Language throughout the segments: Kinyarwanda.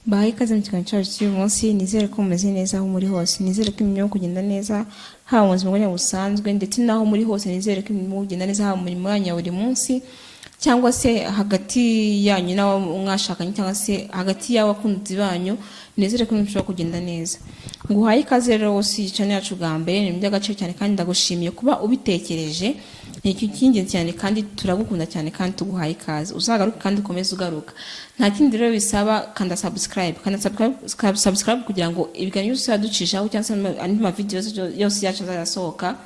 Bahaye ikaze mu kiganiro cyacu cy'uyu munsi. Nizere ko mumeze neza aho muri hose, nizere ko imirimo kugenda neza haba mu buzima bwanyu busanzwe, ndetse n'aho muri hose nizere ko imirimo kugenda neza haba mu mirimo yanyu ya buri munsi, cyangwa se hagati yanyu n'abo mwashakanye, cyangwa se hagati y'abakunzi banyu. Nizere ko bishobora kugenda neza. Nguhaye ikaze rero wose channel yacu bwa mbere, ni by'agaciro cyane kandi ndagushimiye kuba ubitekereje. Ni ikintu cy'ingenzi cyane kandi turagukunda cyane kandi tuguhaye ikaze. Uzagaruka kandi ukomeze ugaruka. Nta kindi rero bisaba, kanda subscribe kugira ngo ibiganiro byose yaducishaho cyangwa se andi ma videos yose yacu azasohoka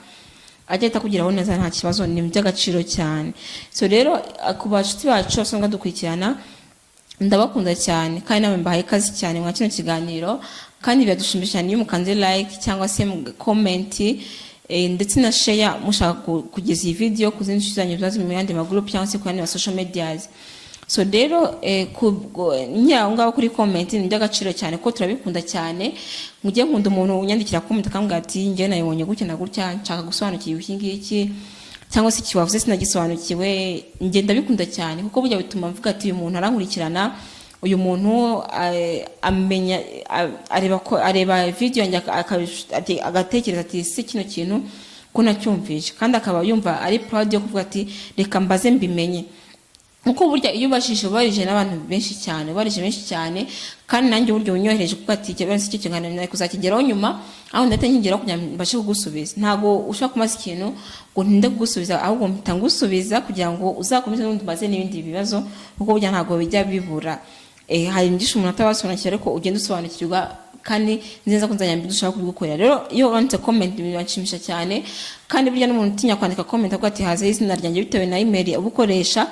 agahita kugeraho neza nta kibazo. Ni by'agaciro cyane. So rero ku bashuti bacu basanga dukurikirana, ndabakunda cyane kandi namwe mbahaye ikaze cyane mwa kino kiganiro, kandi biradushimisha cyane iyo mukanze like cyangwa se comment ndetse na share mushaka kugeza iyi video ku zindi zanyu zazi mu yandi ma group cyangwa se ku yandi social medias. So rero ngaho kuri comment ni by'agaciro cyane ko turabikunda cyane. Mugiye nkunda umuntu unyandikira comment akambwira ati njye nayibonye gutya na gutya, nshaka gusobanukirwa iki ngiki cyangwa se kibavuze sinagisobanukiwe. Njye ndabikunda cyane kuko burya bituma mvuga ati uyu muntu arankurikirana, uyu muntu amenya areba video yanjye agatekereza ati si kino kintu ko nacyumvishe, kandi akaba yumva ari proud yo kuvuga ati reka mbaze mbimenye. Uko burya iyo barije n'abantu benshi cyane, kandi nanjye buryo unyohereje kuko ati cyebera si cyo kingana nayo kuzakigeraho nyuma, aho ndatenkigeraho kugira mbashe kugusubiza. Ntago ushaka kumaza ikintu ngo ntinde kugusubiza, ahubwo mpita ngusubiza kugira ngo uzakomeze n'undi maze n'ibindi bibazo, kuko burya ntago bijya bibura. Hari ndisho umuntu atabasobanukira ariko ugenda usobanukirwa, kandi nziza ko nzanya dushaka kubigukorera. Rero iyo wanditse comment bibanshimisha cyane, kandi burya n'umuntu utinya kwandika comment avuga ati haze izina ryanjye bitewe na email ubukoresha,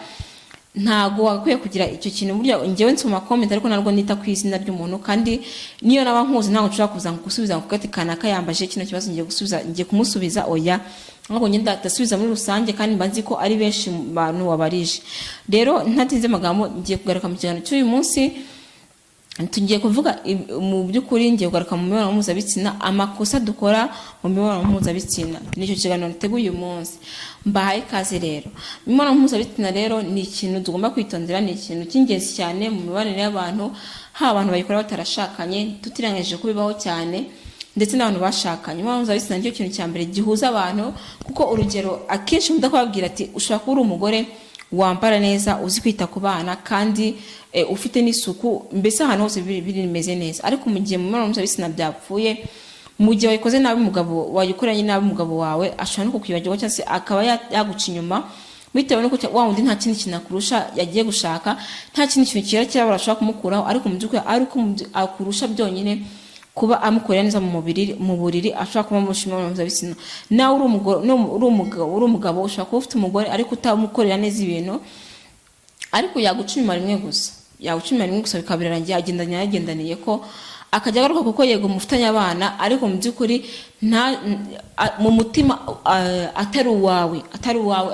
ntago wakwiye kugira icyo kintu. Burya ngewe nsoma comment ariko narwo nita ku izina ry'umuntu, kandi niyo naba nkuzi ntago nshobora kuza gusubiza ngo ati kanaka yambaje kino kibazo ngiye kumusubiza. Oya, ahubwo ngenda ndasubiza muri rusange, kandi mbanzi ko ari benshi bantu wabarije. Rero ntatinze magambo ngiye kugaruka mu kiganiro cy'uyu munsi. Tugiye kuvuga mu by'ukuri, ngiye kugaruka mu mibonano mpuzabitsina, amakosa dukora mu mibonano mpuzabitsina. Nicyo kiganiro nteguye uyu munsi. Mbahaye ikaze rero. Imibonano mpuzabitsina rero ni ikintu tugomba kwitondera, ni ikintu cy'ingenzi cyane mu mibanire y'abantu, haba abantu bayikora batarashakanye, tutirangije kubibaho cyane, ndetse n'abantu bashakanye. Imibonano mpuzabitsina nicyo kintu cya mbere gihuza abantu, kuko urugero akenshi ndakubabwira ati ushobora kuba uri umugore wambara neza, uzi kwita ku bana, kandi ufite n'isuku, mbese ahantu hose bimeze neza. Ariko mu gihe mu mibonano mpuzabitsina byapfuye, mu gihe wayikoze nabi umugabo wayikoranye nabi umugabo wawe ashobora no kukwibagirwa cyangwa se akaba yaguca inyuma, bitewe nuko wa wundi nta kindi kintu akurusha yagiye gushaka, nta kindi kintu cyera barashaka kumukuraho, ariko mu by'ukuri ariko akurusha byonyine kuba amukorera neza mu buriri, ashobora kuba mu mibonano mpuzabitsina. Nawe uri umugabo ushobora kuba ufite umugore ariko utamukorera neza ibintu, ariko yaguca inyuma rimwe gusa bikaba birarangiye yagendaniye ko akajya agaruka, kuko yego mufitanye abana, ariko mu by'ukuri mu mutima atari uwawe,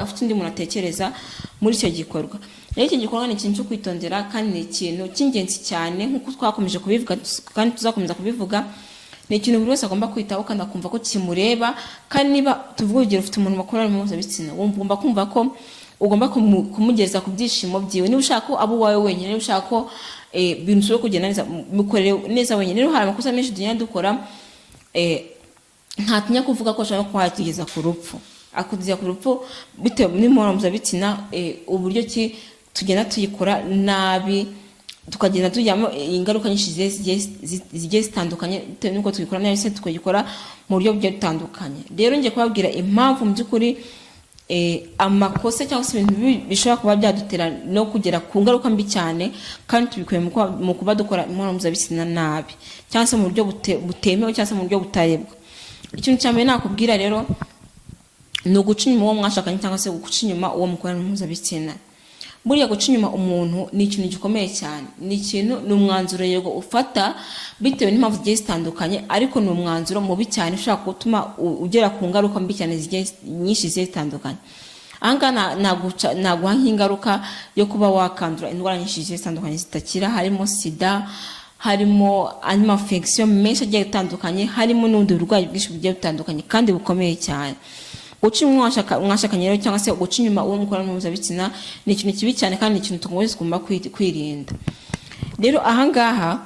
afite undi muntu atekereza muri icyo gikorwa. Rero iki gikorwa ni ikintu cyo kwitondera, kandi ni ikintu cy'ingenzi cyane nk'uko twakomeje kubivuga kandi tuzakomeza kubivuga. Ni ikintu buri wese agomba kwitaho kandi akumva ko kimureba, kandi niba tuvuga urugero ufite umuntu bakora mu mpuzabitsina, ugomba kumva ko ugomba kumugeza ku byishimo byiwe. Niba ushaka ko abo wawe wenyine, niba ushaka ko ibintu byo kugenda neza mukorere neza wenyine. Rero hari amakosa menshi dunya dukora, ntatinya kuvuga ko ashobora kwatugeza ku rupfu, akugeza ku rupfu bitewe n'imibonano mpuzabitsina. Uburyo ki tugenda tuyikora nabi, tukagenda tujyamo ingaruka nyinshi zigiye zitandukanye, bitewe n'uko tuyikora nabi se tukayikora mu buryo bugiye butandukanye. Rero ngiye kubabwira impamvu mu by'ukuri amakosa cyangwa se ibintu bishobora kuba byadutera no kugera ku ngaruka mbi cyane, kandi tubikuye mu kuba dukora imibonano mpuzabitsina nabi, cyangwa se mu buryo butemewe, cyangwa se mu buryo butarebwa. Ikintu cya mbere nakubwira rero ni uguca inyuma uwo mwashakanye, cyangwa se guca inyuma uwo mukorana mpuzabitsina. Buriya guca inyuma umuntu ni ikintu gikomeye cyane, ni umwanzuro yego ufata bitewe n'impamvu zigiye zitandukanye, ariko ni umwanzuro mubi cyane ushobora gutuma ugera ku ngaruka mbi cyane nyinshi zigiye zitandukanye. Ahangaha naguha nk'ingaruka yo kuba wakandura indwara nyinshi zigiye zitandukanye zitakira, harimo sida, harimo infection menshi agiye atandukanye, harimo n'ubundi burwayi bwinshi bugiye butandukanye kandi bukomeye cyane. Guca mwashakanye rero cyangwa se guca inyuma uwo mukorana mpuzabitsina ni ikintu kibi cyane, kandi ni ikintu tugomba kwirinda. Rero ahangaha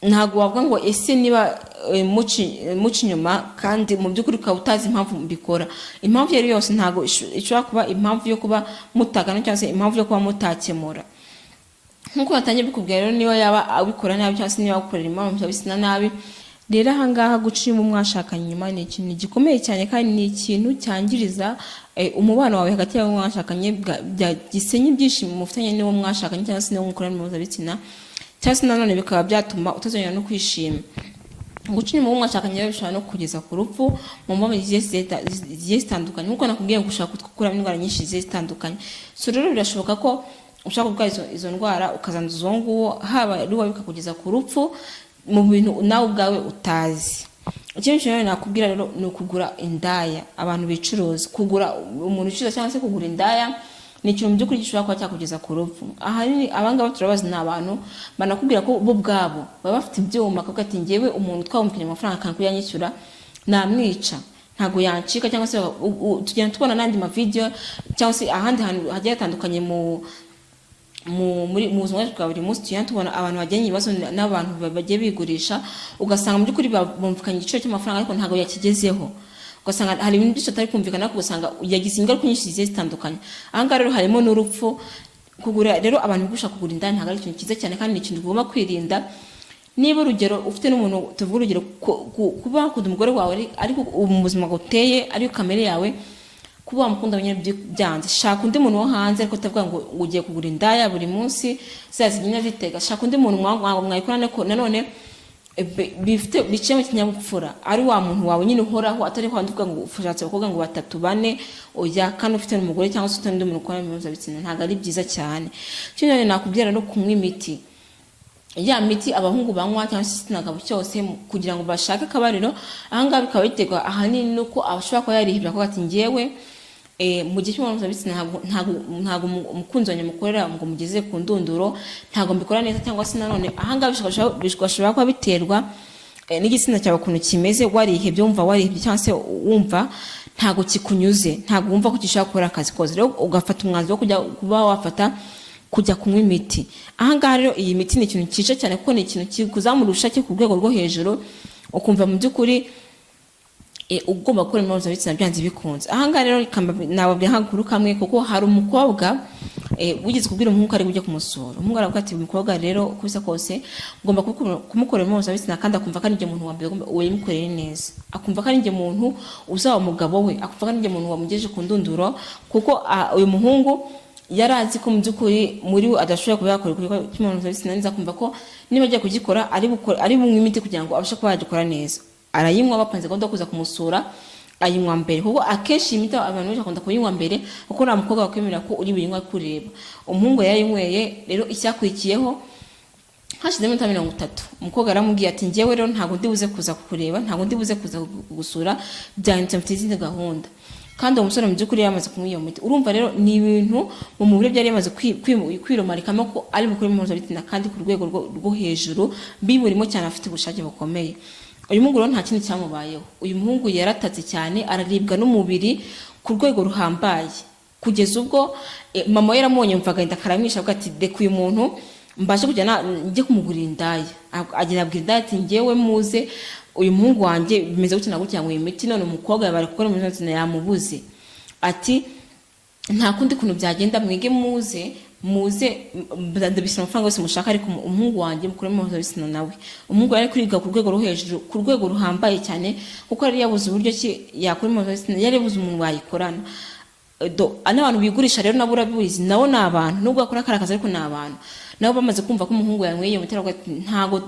ntago wavuga ngo ese niba muci nyuma kandi mu by'ukuri ukaba utazi impamvu mbikora. Impamvu yari yose ntago ishobora kuba impamvu yo kuba mutagana cyangwa se impamvu yo kuba mutakemura. Nkuko natangiye bikubwira rero, niba yaba abikora nabi cyangwa se niba agukorera imibonano mpuzabitsina nabi, rero ahangaha guca mu mwashakanye nyuma ni ikintu gikomeye cyane kandi ni ikintu cyangiriza umubano wawe hagati y'abo mwashakanye, gisenya ibyishimo mufitanye n'uwo mwashakanye cyangwa se n'uwo mukorana mpuzabitsina, cyangwa se nanone bikaba byatuma utazongera no kwishima. Guca inyuma w'umwashakanye rero bishobora no kugeza ku rupfu mu mpamvu zigiye zitandukanye. Nkuko nakubwiye ngo ushaka gukuramo indwara nyinshi zigiye zitandukanye. So rero birashoboka ko ushaka kurwara izo ndwara ukazanduza uwo nguwo, haba ari wowe bikakugeza ku rupfu mu bintu nawe ubwawe utazi. Ikindi kintu nakubwira rero ni ukugura indaya, abantu bicuruza. Kugura umuntu ucuruza cyangwa se kugura indaya ni ikintu mu by'ukuri gishobora kuba cyakugeza ku rupfu. Ahanini abangaba turabazi ni abantu banakubwira ko bo ubwabo baba bafite ibyuma, akavuga ati ngewe umuntu twamukanye amafaranga kandi kuyanyishyura namwica, ntago yancika. Cyangwa se tugenda tubona n'andi mavideo cyangwa se ahandi hantu hagiye hatandukanye mu buzima bwa buri munsi tugenda tubona abantu bajyanye ibibazo n'abantu bagiye bigurisha, ugasanga mu by'ukuri bumvikanye igiciro cy'amafaranga ariko ntago yakigezeho. Ugasanga hari ibintu byinshi atari kumvikana, ugasanga yagize ingaruka nyinshi zigiye zitandukanye. Ahangaha rero harimo n'urupfu. Kugura rero abantu bigusha kugura indaya ntabwo ari ikintu cyiza cyane kandi ni ikintu ugomba kwirinda. Niba urugero ufite n'umuntu, tuvuga urugero kuba wakunda umugore wawe ariko mu buzima guteye ariyo kamere yawe, kuba wamukunda wenyine byanze, shaka undi muntu wo hanze ariko utavuga ngo ugiye kugura indaya buri munsi zazigina zitega. Shaka undi muntu mwayikorana ko nanone bifite biciye mu kinyabupfura, ari wa muntu wawe nyine uhoraho, atari kwa nduvuga ngo ushatse abakobwa ngo 3 4 oya, kandi ufite n'umugore cyangwa se ufite n'undi muntu ukora mpuzabitsina, ntabwo ari byiza cyane. Cyane nakubwira no kunywa imiti, ya miti abahungu banywa cyangwa se sinagabo cyose kugira ngo bashake akabariro. Ahangaha bikaba biterwa ahanini nuko abashobora kuba yarihibira ko ati ngewe mu gihe cy'imibonano mpuzabitsina ntago umukunzi wanjye mukorera ngo mugeze ku ndunduro, ntago mbikora neza. Cyangwa se nanone ahangaha bishobora kuba biterwa n'igitsina cyawe ukuntu kimeze, warihebye wumva warihebye cyangwa se wumva ntago kikunyuze, ntago wumva ko gishaka gukora akazi koze, rero ugafata umwanzuro wo kuba wafata kujya kunywa imiti. Ahangaha rero iyi miti ni ikintu cyica cyane kuko ni ikintu kikuzamura ubushake ku rwego rwo hejuru, ukumva mu by'ukuri ugomba gukora imibonano mpuzabitsina byanze bikunze. Ahangaha rero nababwira nk'agakuru kamwe, kuko hari umukobwa wigeze kubwira umuhungu ari ujya kumusura. Umuhungu aravuga ati umukobwa rero uko bisa kose ugomba kumukorera imibonano mpuzabitsina kandi akumva ko ari njye muntu wa mbere wayimukoreye neza, akumva ko ari njye muntu uzaba umugabo we, akumva ko ari njye muntu wamugejeje ku ndunduro. Kuko uyu muhungu yari azi ko mu by'ukuri muri we adashobora kuba yakora imibonano mpuzabitsina neza, akumva ko niba agiye kugikora ari bunywe imiti kugira ngo abashe kuba yagikora neza. Arayinywa bapanze gahunda kuza kumusura, ayinywa mbere, kuko akenshi imiti abantu benshi bakunda kuyinywa mbere kuko nta mukobwa wakwemera ko uri buyinywa kureba. Umuhungu yarayinyweye, rero icyakurikiyeho hashize iminota 30 umukobwa aramubwiye ati ngewe rero ntago ndi buze kuza kukureba, ntago ndi buze kuza kugusura, byanditse mfite izindi gahunda. Kandi uwo musore mu by'ukuri yamaze kunywa iyo miti. Urumva rero ni ibintu mu mubiri byari yamaze kwiromarikamo ko ari bukuru imibonano mpuzabitsina kandi ku rwego rwo hejuru, biburimo cyane, afite ubushake bukomeye. Uyu muhungu rero nta kintu cyamubayeho. Uyu muhungu yaratatse cyane, araribwa n'umubiri ku rwego ruhambaye, kugeza ubwo mama we yaramubonye mvaga inda karamisha avuga ati deka uyu muntu mbashe kujya njye kumugurira indaya. Agira abwira indaya ati ngewe muze uyu muhungu wanjye bimeze gutya na gutya ngo imiti, none umukobwa yabari gukora imibonano mpuzabitsina yamubuze. Ati nta kundi kuntu byagenda, mwige muze ndabishyira amafaranga yose mushaka, ariko umuhungu wanjye mukore imibonano mpuzabitsina nawe. Umuhungu yari kuriga ku rwego rwo hejuru, ku rwego ruhambaye cyane, kuko yari yabuze uburyo ki yakora imibonano mpuzabitsina, yari yabuze umuntu wayikorana. N'abantu bigurisha rero nabo urabizi, nabo ni abantu, nubwo bakora akazi ariko ni abantu. Nabo bamaze kumva ko umuhungu yanyweye iyo miti, ntago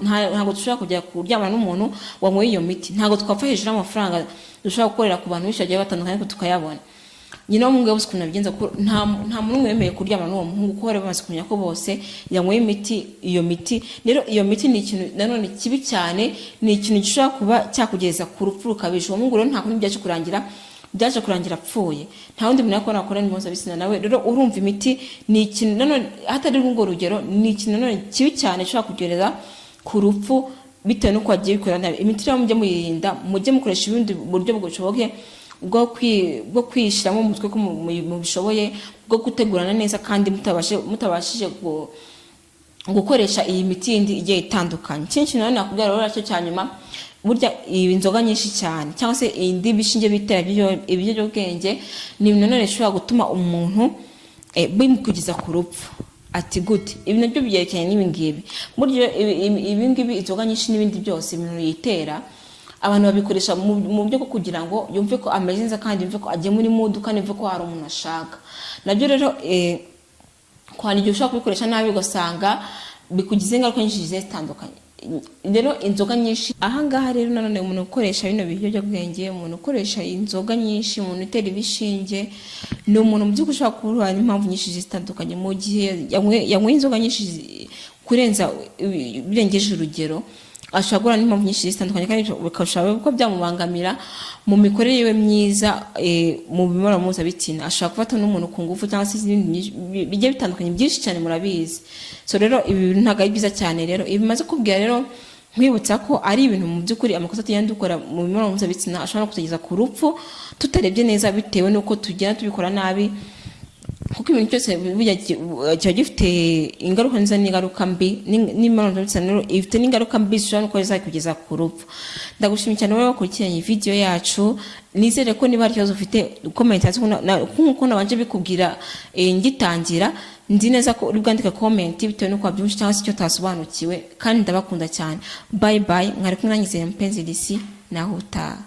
dushobora kujya kuryamana n'umuntu wanyweye iyo miti, ntago twapfa hejuru y'amafaranga dushobora gukorera ku bantu benshi bagiye batandukanye ariko tukayabona. Nyina w'umuhungu yabuze ukuntu abigenza, kuko nta muntu wemeye kuryamana n'uwo muhungu kuko bari bamaze kumenya ko bose yanyweye imiti. Iyo miti rero, iyo miti ni ikintu nanone kibi cyane, ni ikintu gishobora kuba cyakugeza ku rupfu rukabije. Uwo muhungu rero nta kundi byaje kurangira apfuye, nta wundi muntu yakora akora imibonano mpuzabitsina nawe. Rero urumva imiti ni ikintu nanone, hatari urwo rugero, ni ikintu nanone kibi cyane gishobora kugereza ku rupfu bitewe n'uko wagiye bikora nabi. Imiti rero mujye muyirinda, mujye mukoresha ibindi buryo bushoboke bwo kwishyiramo umutwe ko mubishoboye, bwo gutegurana neza kandi mutabashije gukoresha iyi miti yindi igiye itandukanye. Cyinshi nawe nakubwira rero cyo cyanyuma, burya inzoga nyinshi cyane cyangwa se indi bishinge bitera ibiyobyabwenge ni ibintu none bishobora gutuma umuntu bimukugeza ku rupfu. Ati gute? Ibi nabyo byerekanye n'ibingibi. Burya ibingibi inzoga nyinshi n'ibindi byose ibintu yitera, abantu babikoresha mu buryo bwo kugira ngo yumve ko ameze neza kandi yumve ko agiye muri mood kandi yumve ko hari umuntu ashaka. Nabyo rero kwani igihe ushobora kubikoresha nabi ugasanga bikugize ingaruka nyinshi zitandukanye. Rero inzoga nyinshi ahangaha rero nanone umuntu ukoresha bino biyobyabwenge, umuntu ukoresha inzoga nyinshi, umuntu utera ibishinge, ni umuntu mu by'ukuri ushobora kurwara impamvu nyinshi zitandukanye. Mu gihe yanyweye inzoga nyinshi kurenza birengeje urugero, ashobora guhura n'impamvu nyinshi zitandukanye kandi bikashobora ko byamubangamira mu mikorere yiwe myiza mu mibonano mpuzabitsina. Ashobora gufata n'umuntu ku ngufu cyangwa se ibindi bigiye bitandukanye byinshi cyane murabizi. So rero ibi bintu ntabwo ari byiza cyane. Rero ibi bimaze kubwira rero nkwibutsa ko ari ibintu mu by'ukuri amakosa tugenda dukora mu mibonano mpuzabitsina ashobora no kutugeza ku rupfu tutarebye neza, bitewe n'uko tugenda tubikora nabi. Kuko ibintu cyose kiba gifite ingaruka nziza n'ingaruka mbi. N'imibonano mpuzabitsina rero ifite n'ingaruka mbi zishobora no kuba zakugeza ku rupfu. Ndagushimiye cyane wowe wakurikiranye iyi video yacu. Nizere ko niba hari ikibazo ufite comment hasi nk'uko nabanje bikubwira ngitangira, nzi neza ko uri bwandika comment bitewe n'uko wabyumvise cyangwa se icyo utasobanukiwe, kandi ndabakunda cyane. Bye bye. Mwari kumwe nanjye Mpenzi DC, naho utaha.